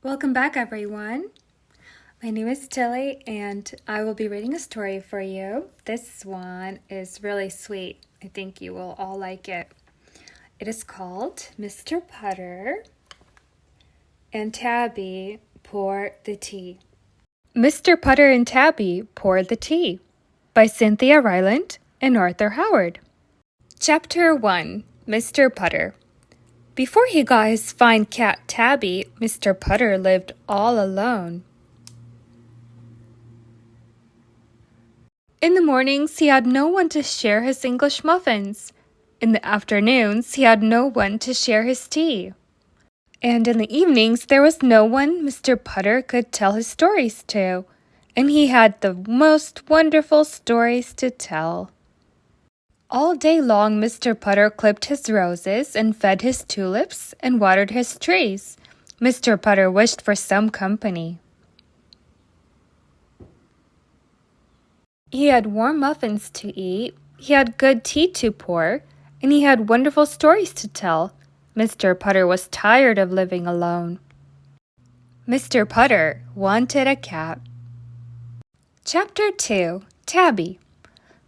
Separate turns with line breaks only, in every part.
Welcome back, everyone. My name is Tilly, and I will be reading a story for you. This one is really sweet. I think you will all like it. It is called Mr. Putter and Tabby Pour the Tea. Mr. Putter and Tabby Pour the Tea by Cynthia Ryland and Arthur Howard. Chapter 1, Mr. Putter. Before he got his fine cat Tabby, Mr. Putter lived all alone. In the mornings, he had no one to share his English muffins. In the afternoons, he had no one to share his tea. And in the evenings, there was no one Mr. Putter could tell his stories to. And he had the most wonderful stories to tell. All day long, Mr. Putter clipped his roses and fed his tulips and watered his trees. Mr. Putter wished for some company. He had warm muffins to eat, he had good tea to pour, and he had wonderful stories to tell. Mr. Putter was tired of living alone. Mr. Putter wanted a cat. Chapter 2, Tabby.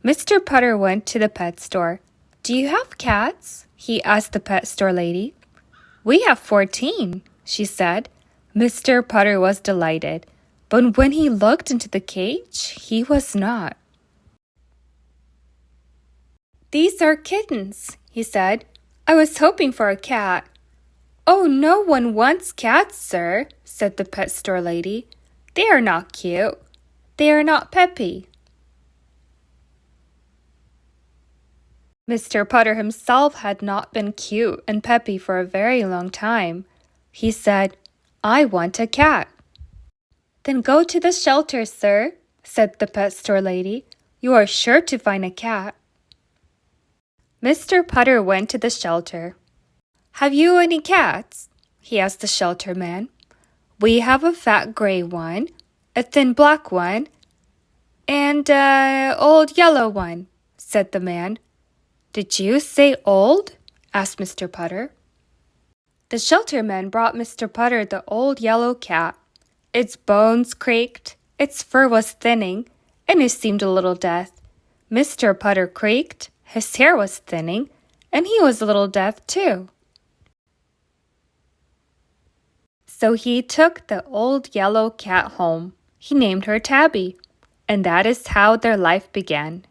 Mr. Putter went to the pet store. "Do you have cats?" he asked the pet store lady. "We have 14, she said. Mr. Putter was delighted, but when he looked into the cage, he was not. "These are kittens," he said. "I was hoping for a cat." "Oh, no one wants cats, sir," said the pet store lady. "They are not cute. They are not peppy." Mr. Putter himself had not been cute and peppy for a very long time. He said, "I want a cat." "Then go to the shelter, sir," said the pet store lady. "You are sure to find a cat." Mr. Putter went to the shelter. "Have you any cats?" he asked the shelter man. "We have a fat gray one, a thin black one, and an old yellow one," said the man. "Did you say old?" asked Mr. Putter. The shelter man brought Mr. Putter the old yellow cat. Its bones creaked, its fur was thinning, and it seemed a little deaf. Mr. Putter creaked, his hair was thinning, and he was a little deaf too. So he took the old yellow cat home. He named her Tabby, and that is how their life began.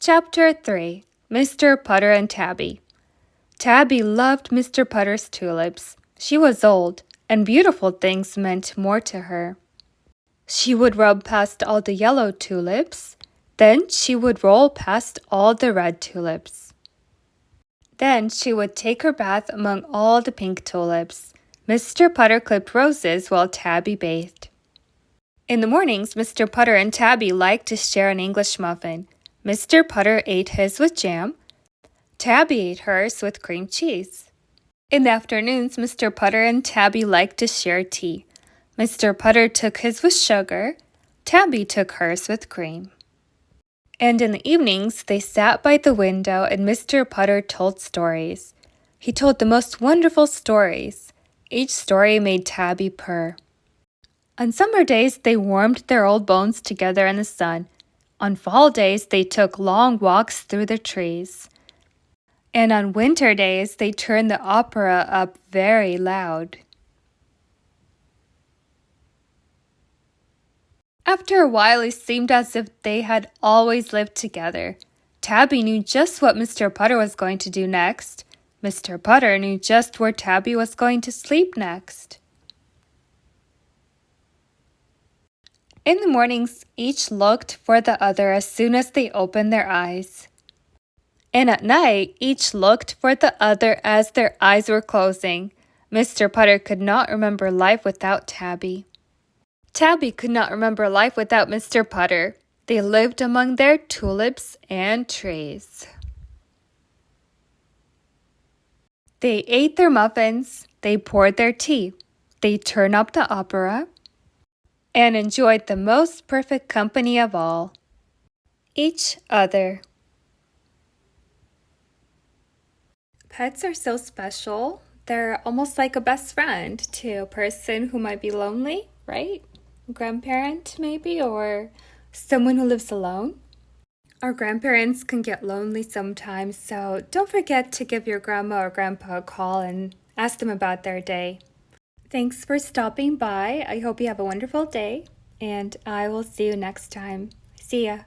Chapter 3, Mr. Putter and Tabby. Tabby loved Mr. Putter's tulips. She was old, and beautiful things meant more to her. She would rub past all the yellow tulips. Then she would roll past all the red tulips. Then she would take her bath among all the pink tulips. Mr. Putter clipped roses while Tabby bathed. In the mornings, Mr. Putter and Tabby liked to share an English muffin. Mr. Putter ate his with jam. Tabby ate hers with cream cheese. In the afternoons, Mr. Putter and Tabby liked to share tea. Mr. Putter took his with sugar. Tabby took hers with cream. And in the evenings, they sat by the window and Mr. Putter told stories. He told the most wonderful stories. Each story made Tabby purr. On summer days, they warmed their old bones together in the sun. On fall days, they took long walks through the trees. And on winter days, they turned the opera up very loud. After a while, it seemed as if they had always lived together. Tabby knew just what Mr. Putter was going to do next. Mr. Putter knew just where Tabby was going to sleep next. In the mornings, each looked for the other as soon as they opened their eyes. And at night, each looked for the other as their eyes were closing. Mr. Putter could not remember life without Tabby. Tabby could not remember life without Mr. Putter. They lived among their tulips and trees. They ate their muffins, they poured their tea, they turned up the opera, and enjoyed the most perfect company of all, each other. Pets are so special. They're almost like a best friend to a person who might be lonely, right? A grandparent, maybe, or someone who lives alone. Our grandparents can get lonely sometimes, so don't forget to give your grandma or grandpa a call and ask them about their day. Thanks for stopping by. I hope you have a wonderful day, and I will see you next time. See ya.